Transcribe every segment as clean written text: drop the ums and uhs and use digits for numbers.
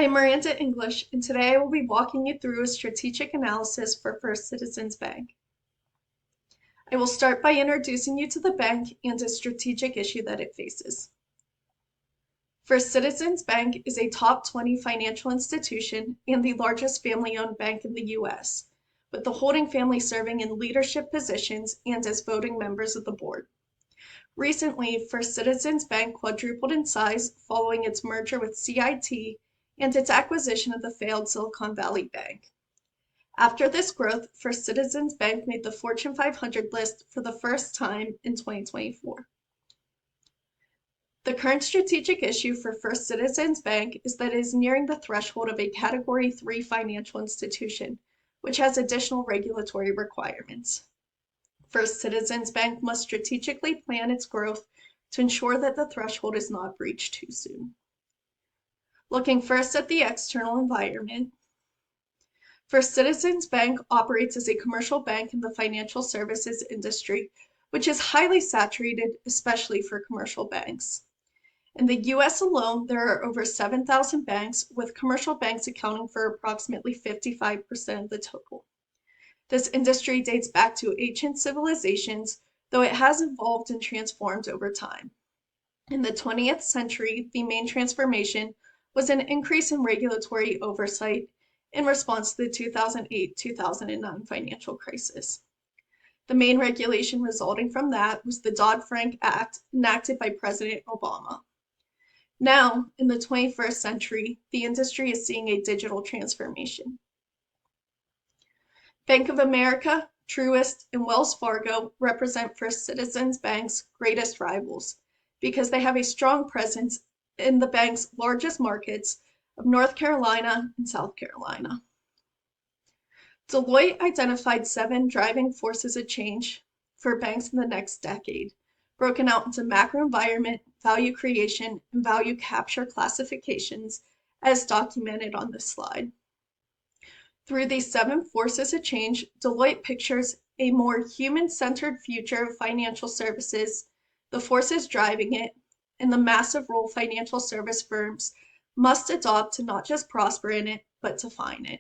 I am Miranda English, and today I will be walking you through a strategic analysis for First Citizens Bank. I will start by introducing you to the bank and a strategic issue that it faces. First Citizens Bank is a top 20 financial institution and the largest family-owned bank in the U.S., with the holding family serving in leadership positions and as voting members of the board. Recently, First Citizens Bank quadrupled in size following its merger with CIT and its acquisition of the failed Silicon Valley Bank. After this growth, First Citizens Bank made the Fortune 500 list for the first time in 2024. The current strategic issue for First Citizens Bank is that it is nearing the threshold of a Category 3 financial institution, which has additional regulatory requirements. First Citizens Bank must strategically plan its growth to ensure that the threshold is not breached too soon. Looking first at the external environment, First Citizens Bank operates as a commercial bank in the financial services industry, which is highly saturated, especially for commercial banks. In the US alone, there are over 7,000 banks, with commercial banks accounting for approximately 55% of the total. This industry dates back to ancient civilizations, though it has evolved and transformed over time. In the 20th century, the main transformation was an increase in regulatory oversight in response to the 2008-2009 financial crisis. The main regulation resulting from that was the Dodd-Frank Act enacted by President Obama. Now, in the 21st century, the industry is seeing a digital transformation. Bank of America, Truist, and Wells Fargo represent First Citizens Bank's greatest rivals because they have a strong presence in the bank's largest markets of North Carolina and South Carolina. Deloitte identified 7 driving forces of change for banks in the next decade, broken out into macro environment, value creation, and value capture classifications as documented on this slide. Through these 7 forces of change, Deloitte pictures a more human-centered future of financial services, the forces driving it, and the massive role financial service firms must adopt to not just prosper in it, but define it.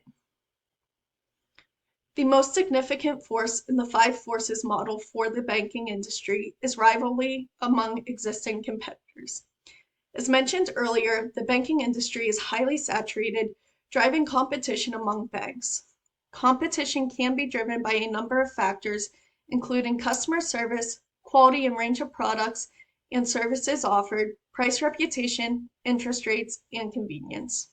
The most significant force in the 5 forces model for the banking industry is rivalry among existing competitors. As mentioned earlier, the banking industry is highly saturated, driving competition among banks. Competition can be driven by a number of factors, including customer service, quality and range of products and services offered, price reputation, interest rates, and convenience.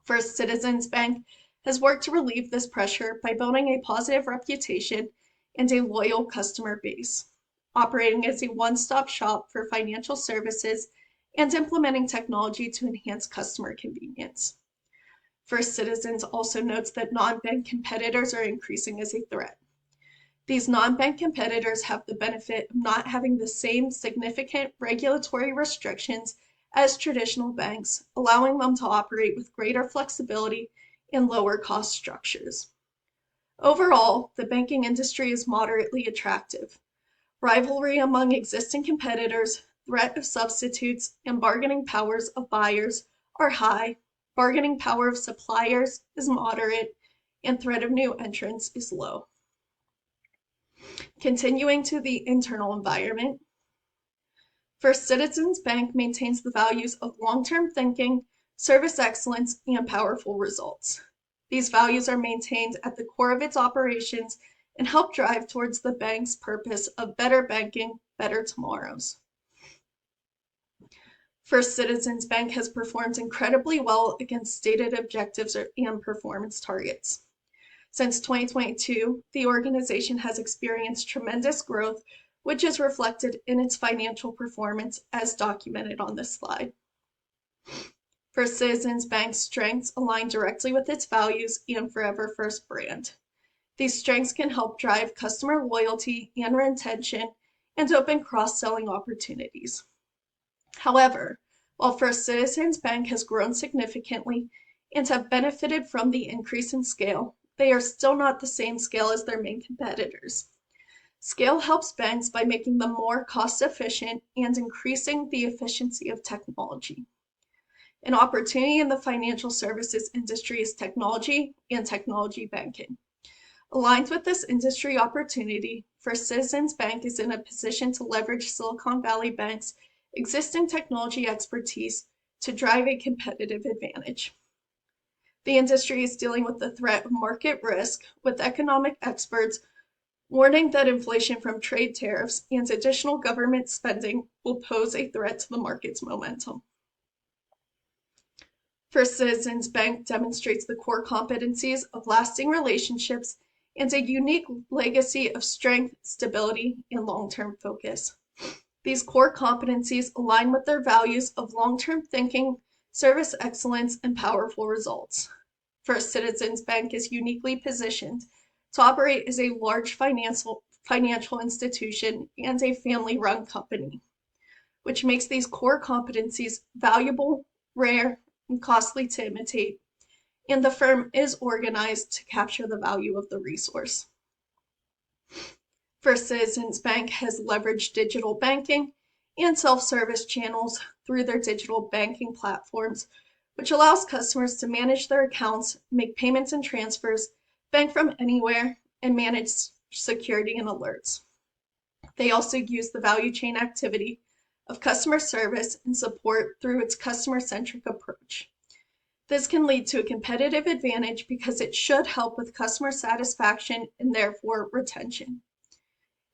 First Citizens Bank has worked to relieve this pressure by building a positive reputation and a loyal customer base, operating as a one-stop shop for financial services and implementing technology to enhance customer convenience. First Citizens also notes that non-bank competitors are increasing as a threat. These non-bank competitors have the benefit of not having the same significant regulatory restrictions as traditional banks, allowing them to operate with greater flexibility and lower cost structures. Overall, the banking industry is moderately attractive. Rivalry among existing competitors, threat of substitutes, and bargaining powers of buyers are high. Bargaining power of suppliers is moderate, and threat of new entrants is low. Continuing to the internal environment, First Citizens Bank maintains the values of long-term thinking, service excellence, and powerful results. These values are maintained at the core of its operations and help drive towards the bank's purpose of better banking, better tomorrows. First Citizens Bank has performed incredibly well against stated objectives and performance targets. Since 2022, the organization has experienced tremendous growth, which is reflected in its financial performance as documented on this slide. First Citizens Bank's strengths align directly with its values and Forever First brand. These strengths can help drive customer loyalty and retention and open cross-selling opportunities. However, while First Citizens Bank has grown significantly and have benefited from the increase in scale, they are still not the same scale as their main competitors. Scale helps banks by making them more cost-efficient and increasing the efficiency of technology. An opportunity in the financial services industry is technology and technology banking. Aligned with this industry opportunity, First Citizens Bank is in a position to leverage Silicon Valley Bank's existing technology expertise to drive a competitive advantage. The industry is dealing with the threat of market risk, with economic experts warning that inflation from trade tariffs and additional government spending will pose a threat to the market's momentum. First Citizens Bank demonstrates the core competencies of lasting relationships and a unique legacy of strength, stability, and long-term focus. These core competencies align with their values of long-term thinking, service excellence, and powerful results. First Citizens Bank is uniquely positioned to operate as a large financial institution and a family-run company, which makes these core competencies valuable, rare, and costly to imitate, and the firm is organized to capture the value of the resource. First Citizens Bank has leveraged digital banking and self-service channels through their digital banking platforms, which allows customers to manage their accounts, make payments and transfers, bank from anywhere, and manage security and alerts. They also use the value chain activity of customer service and support through its customer-centric approach. This can lead to a competitive advantage because it should help with customer satisfaction and therefore retention.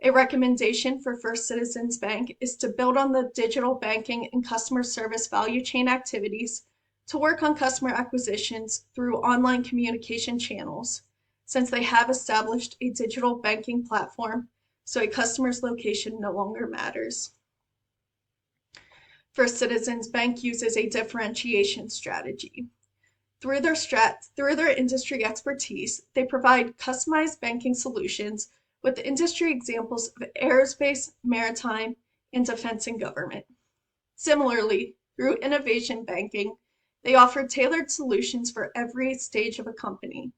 A recommendation for First Citizens Bank is to build on the digital banking and customer service value chain activities to work on customer acquisitions through online communication channels, since they have established a digital banking platform, so a customer's location no longer matters. First Citizens Bank uses a differentiation strategy. Through their industry expertise, they provide customized banking solutions with industry examples of aerospace, maritime, and defense and government. Similarly, through innovation banking, they offer tailored solutions for every stage of a company,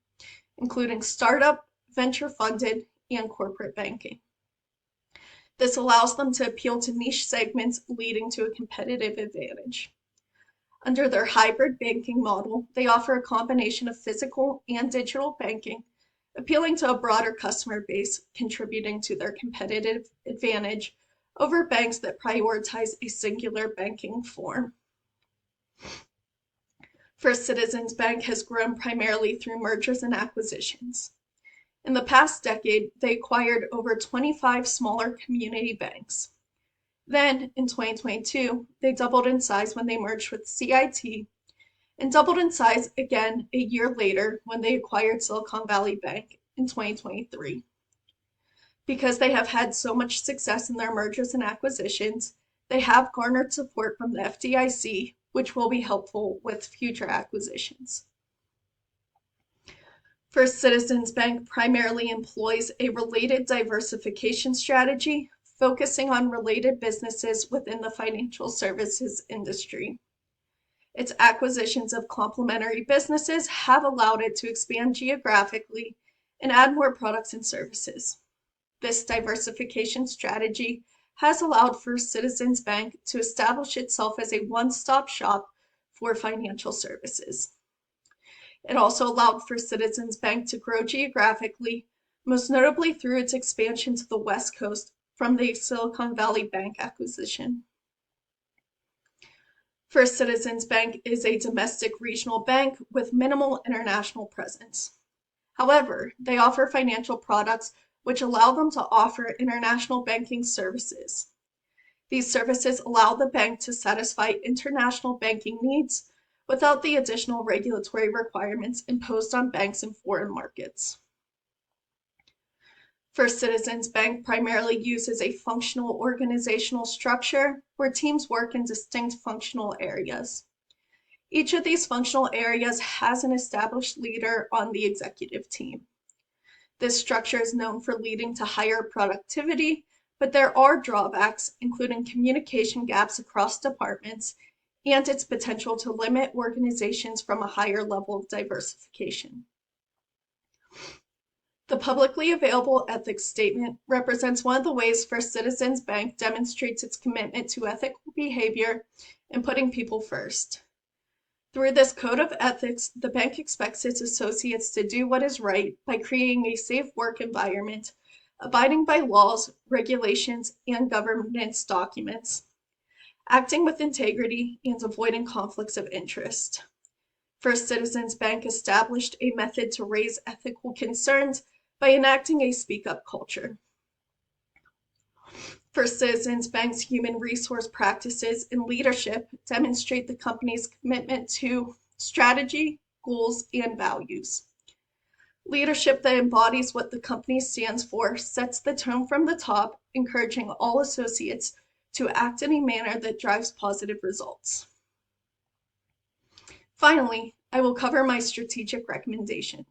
including startup, venture-funded, and corporate banking. This allows them to appeal to niche segments, leading to a competitive advantage. Under their hybrid banking model, they offer a combination of physical and digital banking, appealing to a broader customer base, contributing to their competitive advantage over banks that prioritize a singular banking form. First Citizens Bank has grown primarily through mergers and acquisitions. In the past decade, they acquired over 25 smaller community banks. Then, in 2022, they doubled in size when they merged with CIT, and doubled in size again a year later when they acquired Silicon Valley Bank in 2023. Because they have had so much success in their mergers and acquisitions, they have garnered support from the FDIC, which will be helpful with future acquisitions. First Citizens Bank primarily employs a related diversification strategy, focusing on related businesses within the financial services industry. Its acquisitions of complementary businesses have allowed it to expand geographically and add more products and services. This diversification strategy has allowed First Citizens Bank to establish itself as a one-stop shop for financial services. It also allowed First Citizens Bank to grow geographically, most notably through its expansion to the West Coast from the Silicon Valley Bank acquisition. First Citizens Bank is a domestic regional bank with minimal international presence. However, they offer financial products which allow them to offer international banking services. These services allow the bank to satisfy international banking needs without the additional regulatory requirements imposed on banks in foreign markets. First Citizens Bank primarily uses a functional organizational structure where teams work in distinct functional areas. Each of these functional areas has an established leader on the executive team. This structure is known for leading to higher productivity, but there are drawbacks, including communication gaps across departments and its potential to limit organizations from a higher level of diversification. The publicly available ethics statement represents one of the ways First Citizens Bank demonstrates its commitment to ethical behavior and putting people first. Through this code of ethics, the bank expects its associates to do what is right by creating a safe work environment, abiding by laws, regulations, and governance documents, acting with integrity, and avoiding conflicts of interest. First Citizens Bank established a method to raise ethical concerns by enacting a speak up culture. First Citizens Bank's human resource practices and leadership demonstrate the company's commitment to strategy, goals, and values. Leadership that embodies what the company stands for sets the tone from the top, encouraging all associates to act in a manner that drives positive results. Finally, I will cover my strategic recommendation.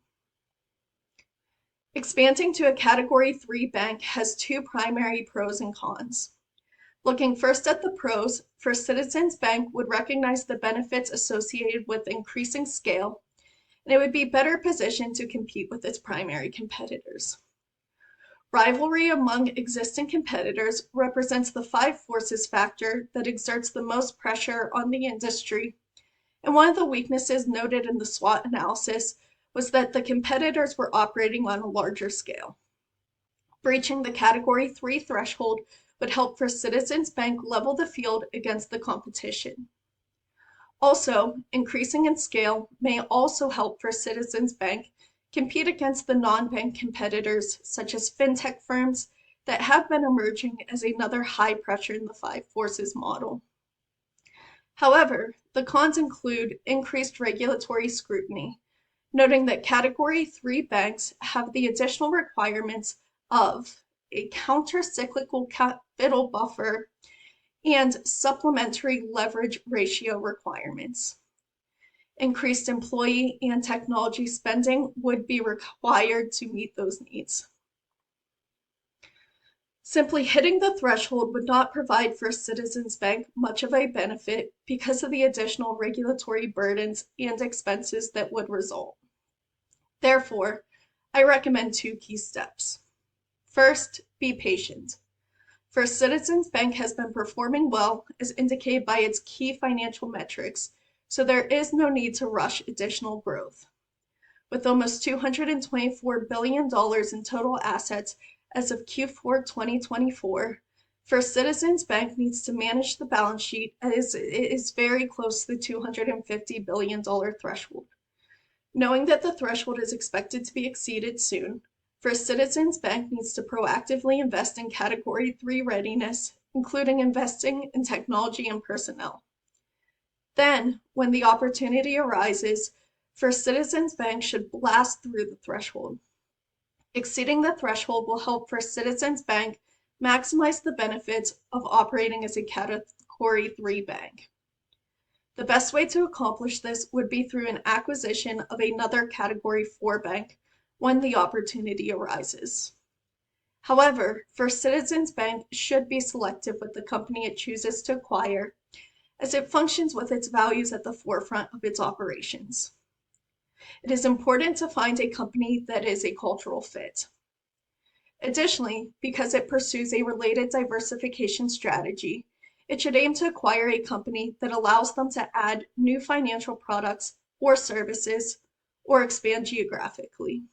Expanding to a Category 3 bank has two primary pros and cons. Looking first at the pros, First Citizens Bank would recognize the benefits associated with increasing scale, and it would be better positioned to compete with its primary competitors. Rivalry among existing competitors represents the five forces factor that exerts the most pressure on the industry, and one of the weaknesses noted in the SWOT analysis was that the competitors were operating on a larger scale. Breaching the Category 3 threshold would help First Citizens Bank level the field against the competition. Also, increasing in scale may also help First Citizens Bank compete against the non-bank competitors such as fintech firms that have been emerging as another high pressure in the five forces model. However, the cons include increased regulatory scrutiny, noting that Category 3 banks have the additional requirements of a counter-cyclical capital buffer and supplementary leverage ratio requirements. Increased employee and technology spending would be required to meet those needs. Simply hitting the threshold would not provide First Citizens Bank much of a benefit because of the additional regulatory burdens and expenses that would result. Therefore, I recommend two key steps. First, be patient. First Citizens Bank has been performing well as indicated by its key financial metrics, so there is no need to rush additional growth. With almost $224 billion in total assets as of Q4 2024, First Citizens Bank needs to manage the balance sheet as it is very close to the $250 billion threshold. Knowing that the threshold is expected to be exceeded soon, First Citizens Bank needs to proactively invest in Category 3 readiness, including investing in technology and personnel. Then, when the opportunity arises, First Citizens Bank should blast through the threshold. Exceeding the threshold will help First Citizens Bank maximize the benefits of operating as a Category 3 bank. The best way to accomplish this would be through an acquisition of another Category 4 bank when the opportunity arises. However, First Citizens Bank should be selective with the company it chooses to acquire, as it functions with its values at the forefront of its operations. It is important to find a company that is a cultural fit. Additionally, because it pursues a related diversification strategy, it should aim to acquire a company that allows them to add new financial products or services or expand geographically.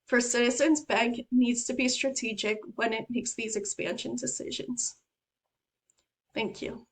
First Citizens Bank needs to be strategic when it makes these expansion decisions. Thank you.